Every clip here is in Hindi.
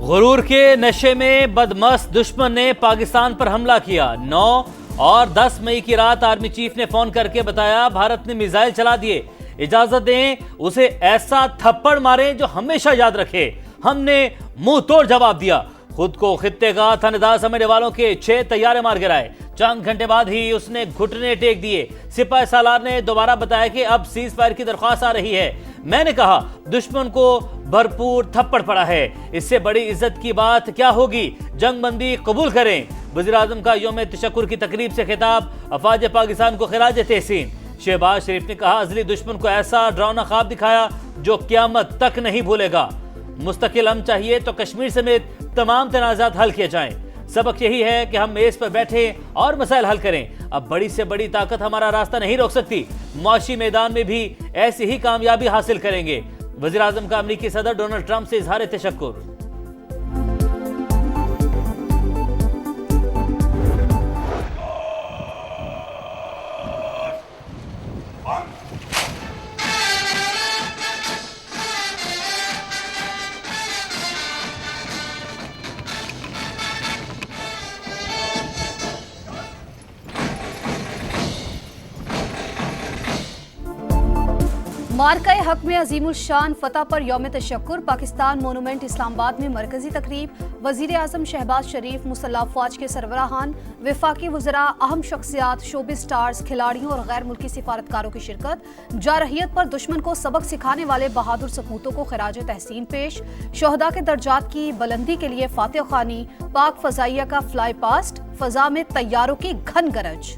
गुरूर के नशे में बदमस्त दुश्मन ने पाकिस्तान पर हमला किया। 9 और 10 मई की रात आर्मी चीफ ने फोन करके बताया भारत ने मिसाइल चला दिए, इजाजत दें उसे ऐसा थप्पड़ मारें जो हमेशा याद रखे। हमने मुंह तोड़ जवाब दिया। खुद को खित्ते का थानेदार समझने वालों के 6 तैयारे मार गिराए। चंद घंटे बाद ही उसने घुटने टेक दिए। सिपाही सालार ने दोबारा बताया कि अब सीज फायर की दरख्वास्त आ रही है। मैंने कहा दुश्मन को भरपूर थप्पड़ पड़ा है, इससे बड़ी इज्जत की बात क्या होगी। जंगबंदी कबूल करें। वज़ीर-ए-आज़म का यौम तशक्कुर की तकरीब से खिताब। अफवाज पाकिस्तान को खिराज तहसीन। शहबाज शरीफ ने कहा अजली दुश्मन को ऐसा डरावना ख्वाब दिखाया जो क़यामत तक नहीं भूलेगा। मुस्तकिल अमन चाहिए तो कश्मीर समेत तमाम तनाज़ात हल किए जाएं। सबक यही है कि हम मेज पर बैठे और मसाइल हल करें। अब बड़ी से बड़ी ताकत हमारा रास्ता नहीं रोक सकती। मुआशी मैदान में भी ऐसी ही कामयाबी हासिल करेंगे। वज़ीर-ए-आज़म का अमरीकी सदर डोनाल्ड ट्रंप से इजहार तशक्कुर। मार्का हक में अजीमुल शान फतह पर यौम तशक्कुर। पाकिस्तान मोनूमेंट इस्लामाबाद में मरकजी तकरीब। वज़ीर-ए-आज़म शहबाज शरीफ, मुसल्लह अफ़वाज के सरबराहान, वफाकी वज़रा, अहम शख्सियात, शोबिज़ स्टार्स, खिलाड़ियों और गैर मुल्की सिफारतकारों की शिरकत। जारहियत पर दुश्मन को सबक सिखाने वाले बहादुर सपूतों को खिराज तहसीन पेश। शोहदा के दर्जात की बुलंदी के लिए फातिह खानी। पाक फ़ज़ाइया का फ्लाई पास्ट। फ़ज़ा में तैयारों की घन गरज।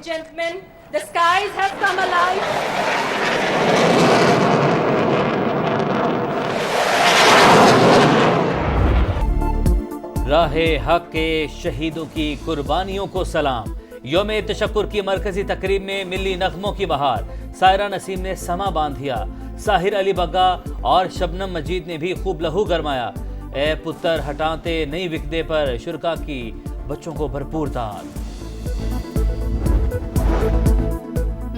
Gentlemen, the skies have come alive. राहे हक के शहीदों की कुर्बानियों को सलाम। यौम तशक्कुर की मरकजी तकरीब में मिली नगमों की बहार। सायरा नसीम ने समा बांध दिया। साहिर अली बग्गा और शबनम मजीद ने भी खूब लहू गरमाया। ए पुत्र हटाते नहीं विकदे पर शुरका की बच्चों को भरपूर दाद।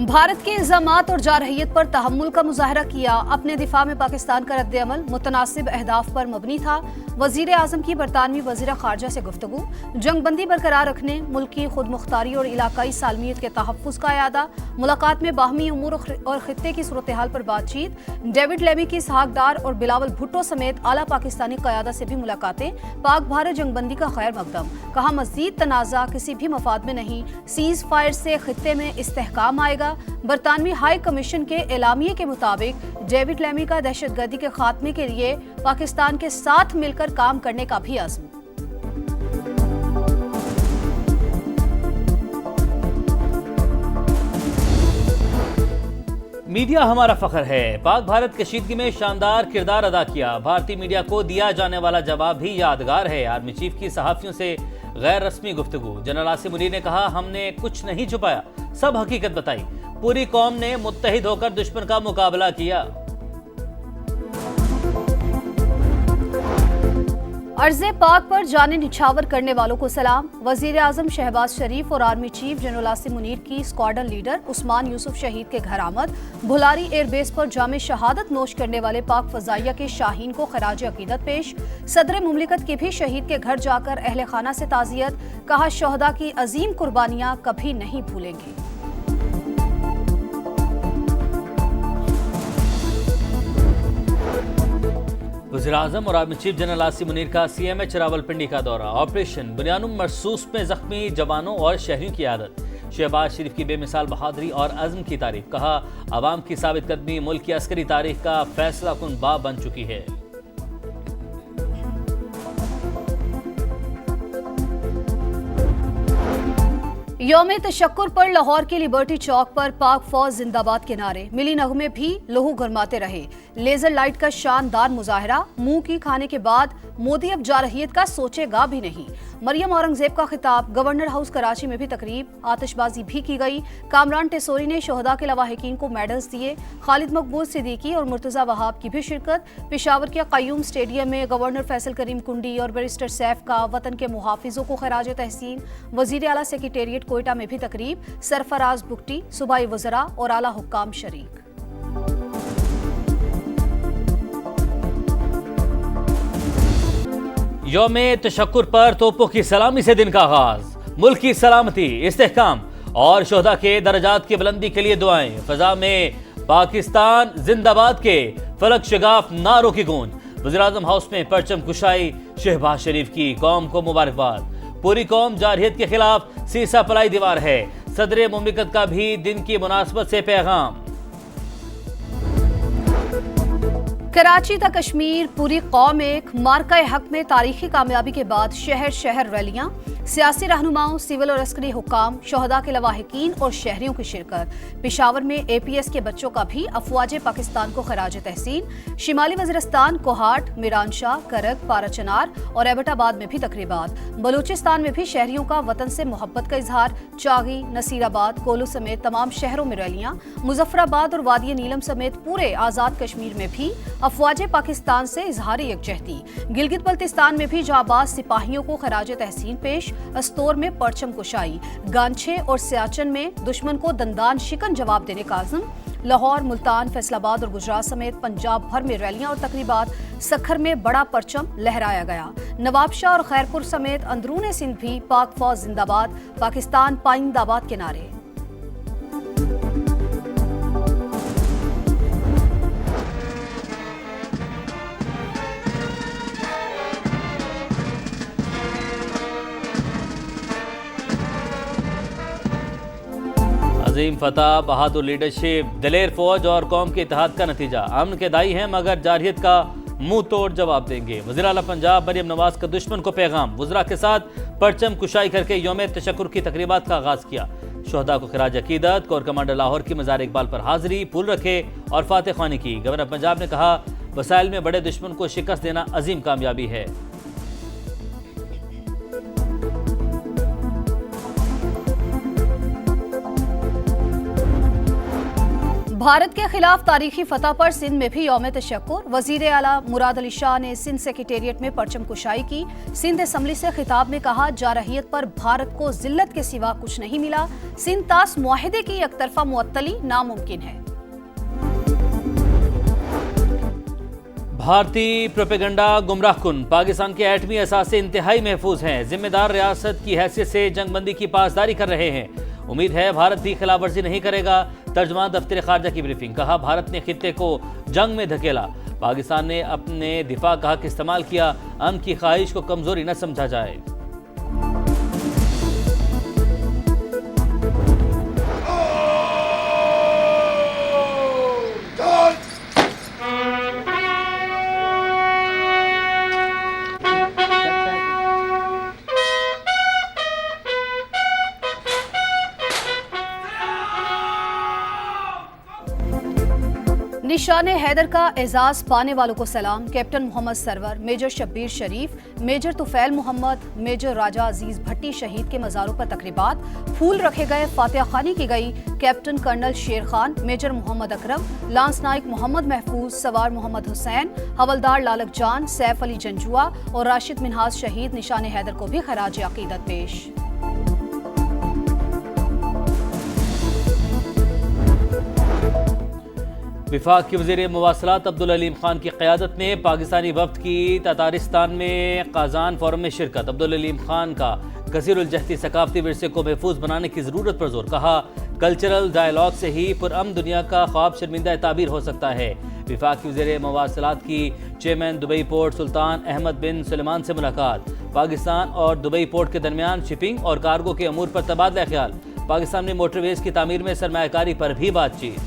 भारत के इल्जामात और जारहियत पर तहम्मुल का मुजाहरा किया। अपने दिफा में पाकिस्तान का रद्द-ए-अमल मुतनासिब अहदाफ पर मबनी था। वज़ीर-ए-आज़म की बरतानवी वज़ीर ख़ारजा से गुफ्तगू। जंगबंदी बरकरार रखने, मुल्क की खुद मुख्तारी और इलाकाई सालमियत के तहफ़्फ़ुज़ का यादा। मुलाकात में बाहमी उमूर और खित्ते की सूरत हाल पर बातचीत। डेविड लेमी की इसहाक डार और बिलावल भुट्टो समेत आला पाकिस्तानी क़यादा से भी मुलाकातें। पाक भारत जंगबंदी का खैर मकदम। कहा मज़ीद तनाज़ा किसी भी मफाद में नहीं। सीज़ फायर से खित्ते में इस्तेहकाम आएगा। बरतानवी हाई कमीशन के एलामिये के मुताबिक डेविड लेमी का दहशतगर्दी के खात्मे के लिए पाकिस्तान के साथ मिलकर काम करने का भी अज़्म। मीडिया हमारा फख्र है। पाक भारत कशीदगी में शानदार किरदार अदा किया। भारतीय मीडिया को दिया जाने वाला जवाब भी यादगार है। आर्मी चीफ की सहाफ़ियों से गैर रस्मी गुफ्तगू। जनरल आसिम मुनीर ने कहा हमने कुछ नहीं छुपाया, सब हकीकत बताई। पूरी कौम ने मुत्तहिद होकर दुश्मन का मुकाबला किया। अर्ज़े पाक पर जाने निछावर करने वालों को सलाम। वज़ीर-ए-आज़म शहबाज शरीफ और army chief general Asim Munir की स्क्वाड्रन लीडर उस्मान यूसुफ शहीद के घर आमद। भुलारी एयरबेस पर जामे शहादत नोश करने वाले पाक फ़ज़ाइया के शाहीन को खराज अकीदत पेश। सदर मुमलिकत की भी शहीद के घर जाकर अहले खाना से ताज़ियत। कहा शोहदा की अजीम कुर्बानियाँ कभी नहीं भूलेंगे। वज़ीर-ए-आज़म और army chief general Asim Munir का CMH रावलपिंडी का दौरा। ऑपरेशन बुनियानुम मरसूस में जख्मी जवानों और शहरियों की आदत। शहबाज शरीफ की बेमिसाल बहादुरी और अज़्म की तारीफ। कहा अवाम की साबित कदमी मुल्क की अस्करी तारीख का फैसला कुन बाब बन चुकी है। यौम तशक्कुर पर लाहौर के लिबर्टी चौक पर पाक फौज जिंदाबाद के नारे। मिली नगमे भी लहू गरमाते रहे। लेजर लाइट का शानदार मुजाहरा, मुंह की खाने के बाद मोदी अब जारहियत का सोचेगा भी नहीं। मरियम औरंगजेब का खिताब, गवर्नर हाउस कराची में भी तकरीब, आतिशबाजी भी की गई। कामरान टेसोरी ने शोहदा के लवाहिकीन को मेडल्स दिए। खालिद मकबूल सिद्दीकी और मुर्तजा वहाब की भी शिरकत। पेशावर के क़य्यूम स्टेडियम में गवर्नर फैसल करीम कुंडी और बैरिस्टर सैफ का वतन के मुहाफिजों को खराज तहसीन। वजीर आला सेक्रेटेरिएट कोयटा में भी तकरीब, सरफराज बुगटी, सूबाई वज़रा और आला हुक्काम शरीक। यौमे तशक्कुर पर तोपों की सलामी से दिन का आगाज, मुल्क की सलामती, इस्तेहकाम और शोहदा के दर्जात की बुलंदी के लिए दुआएं। फजा में पाकिस्तान जिंदाबाद के फलक शगाफ नारों की गूंज। वज़ीर-ए-आज़म हाउस में परचम कुशाई, शहबाज शरीफ की कौम को मुबारकबाद। पूरी कौम जारहियत के खिलाफ सीसा पलाई दीवार है, सदर मुमलिकत का भी दिन की मुनासबत से पैगाम। कराची तक कश्मीर, पूरी कौम एक, मार्का हक में तारीखी कामयाबी के बाद शहर शहर रैलियां, सियासी रहनुमाओं, सिविल और अस्करी हुक्काम, शोहदा के लवाहिकीन और शहरियों की शिरकत। पेशावर में APS के बच्चों का भी अफवाज पाकिस्तान को खराज तहसीन। शिमाली वज़ीरिस्तान, कोहाट, मीरानशाह, करक, पाराचनार और एबटाबाद में भी तकरीबात। बलूचिस्तान में भी शहरियों का वतन से मोहब्बत का इजहार। चागी, नसीराबाद, कोलू समेत तमाम शहरों में रैलियां। मुजफ्फराबाद और वादी नीलम समेत पूरे आज़ाद कश्मीर में भी अफवाज पाकिस्तान से इजहार यकजहती। गिलगित बल्तिस्तान में भी जाबाज सिपाहियों को खराज तहसीन पेश। अस्तोर में परचम कुशाई। गांछे और सियाचन में दुश्मन को दंदान शिकन जवाब देने का आज़म। लाहौर, मुल्तान, फैसलाबाद और गुजरात समेत पंजाब भर में रैलियां और तकरीबात। सखर में बड़ा परचम लहराया गया। नवाबशाह और खैरपुर समेत अंदरून सिंध भी पाक फौज जिंदाबाद, पाकिस्तान पाइंदाबाद के नारे। अजीम फतह, बहादुर लीडरशिप, दलेर फौज और कौम के इत्तेहाद का नतीजा। अमन के दाई हैं मगर जारहियत का मुंह तोड़ जवाब देंगे। वज़ीर आला पंजाब मरियम नवाज का दुश्मन को पैगाम। वज़रा के साथ परचम कुशाई करके यौम तशक्कुर की तकरीबात का आगाज किया। शोहदा को खराज अकीदत, कोर कमांडर लाहौर की मज़ार इकबाल पर हाजिरी, फूल रखे और फातह ख्वानी की। गवर्नर पंजाब ने कहा, वसाइल में बड़े दुश्मन को शिकस्त देना अजीम कामयाबी है। भारत के खिलाफ तारीखी फतह पर सिंध में भी यौम तशक्कुर। वजीर आला मुराद अली शाह ने सिंध सेक्रेटेरिएट में परचम कुशाई की। सिंध असम्बली से खिताब में कहा, जारहियत पर भारत को जिल्लत के सिवा कुछ नहीं मिला। सिंध तास मुआहिदे की एकतरफा मुअत्तली नामुमकिन है। भारतीय प्रोपेगंडा गुमराह कुन, पाकिस्तान के एटमी असासे इंतहाई महफूज हैं। जिम्मेदार रियासत की हैसियत से जंगबंदी की पासदारी कर रहे हैं। उम्मीद है भारत भी खिलाफ वर्जी नहीं करेगा। तर्जमान दफ्तर खारजा की ब्रीफिंग, कहा भारत ने खित्ते को जंग में धकेला। पाकिस्तान ने अपने दिफा का हक इस्तेमाल किया। अमन की ख्वाहिश को कमजोरी न समझा जाए। निशान हैदर का एजाज पाने वालों को सलाम। Captain Mohammad Sarwar, major Shabbir Sharif, major Tufail Mohammad, major Raja Aziz Bhatti शहीद के मज़ारों पर तकरीबात। फूल रखे गए, फातिहा खानी की गई। कैप्टन कर्नल शेर खान, मेजर मोहम्मद अकरम, लांस नाइक मोहम्मद महफूज, सवार मोहम्मद हुसैन, हवलदार लालक जान, सैफ अली जंजुआ और राशिद मिनहाज शहीद निशान हैदर को भी खराज अकीदत पेश। विफाक के वज़ीर मवासलात अब्दुल अलीम खान की क़यादत में पाकिस्तानी वफ़द की ततारिस्तान में काज़ान फोरम में शिरकत। अब्दुल अलीम खान का कसीरुल-जहती सकाफ़ती विरसे को महफूज बनाने की ज़रूरत पर जोर, कहा कल्चरल डायलॉग से ही पुरअमन दुनिया का ख्वाब शर्मिंदा ताबीर हो सकता है। विफाक के वज़ीर मवासलात की चेयरमैन दुबई पोर्ट सुल्तान अहमद बिन सुलेमान से मुलाकात। पाकिस्तान और दुबई पोर्ट के दरमियान शिपिंग और कार्गो के अमूर पर तबादला ख्याल। पाकिस्तान में मोटरवेज की तामीर में सरमायाकारी पर भी बातचीत।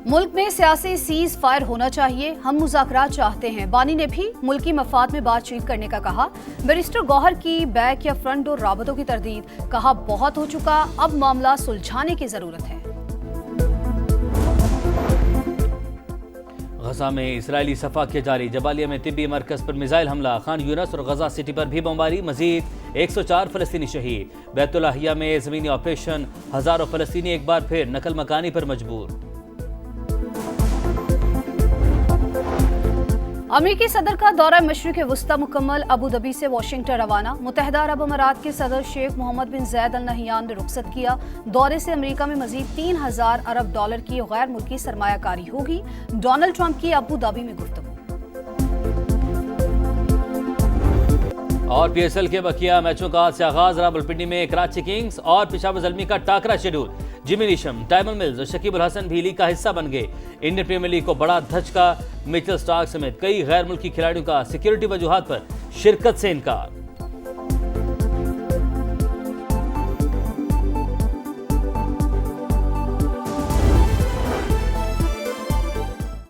मुल्क में सियासी सीज फायर होना चाहिए, हम मुज़ाकरात चाहते हैं। बानी ने भी मुल्की मफाद में बातचीत करने का कहा। बैरिस्टर गौहर की बैक या फ्रंट डोर राबतों की तरदीद, कहा बहुत हो चुका, अब मामला सुलझाने की जरूरत है। गजा में इसराइली सफाकिया जारी, जबालिया में तिब्बी मरकज पर मिसाइल हमला, खान यूनस और गजा सिटी पर भी बमबारी, मजीद 104 फलस्तीनी शहीद। बैतुल्लाहिया में जमीनी ऑपरेशन, हजारों फलस्तीनी एक बार फिर नकल मकानी पर मजबूर। अमेरिकी सदर का दौरा मशरिक़ वुस्ता मुकम्मल, अबू धाबी से वाशिंगटन रवाना। मुत्तहिदा अरब अमारात के सदर शेख मोहम्मद बिन जैद अल नहियान ने रुखसत किया। दौरे से अमेरिका में मजीद 3000 अरब डॉलर की गैर मुल्की सरमायाकारी होगी। डोनाल्ड ट्रंप की अबू धाबी में गुफ्तगू। और पीएसएल के बकिया मैचों का आज से आगाज, रावलपिंडी में कराची किंग्स और पेशावर ज़ल्मी का टाकरा schedule. Jimmy Neesham, Tymal Mills और शकीब अल हसन भी लीग का हिस्सा बन गए। इंडियन प्रीमियर लीग को बड़ा धचका, मिचेल स्टार्क समेत कई गैर मुल्की खिलाड़ियों का सिक्योरिटी वजूहात पर शिरकत से इनकार।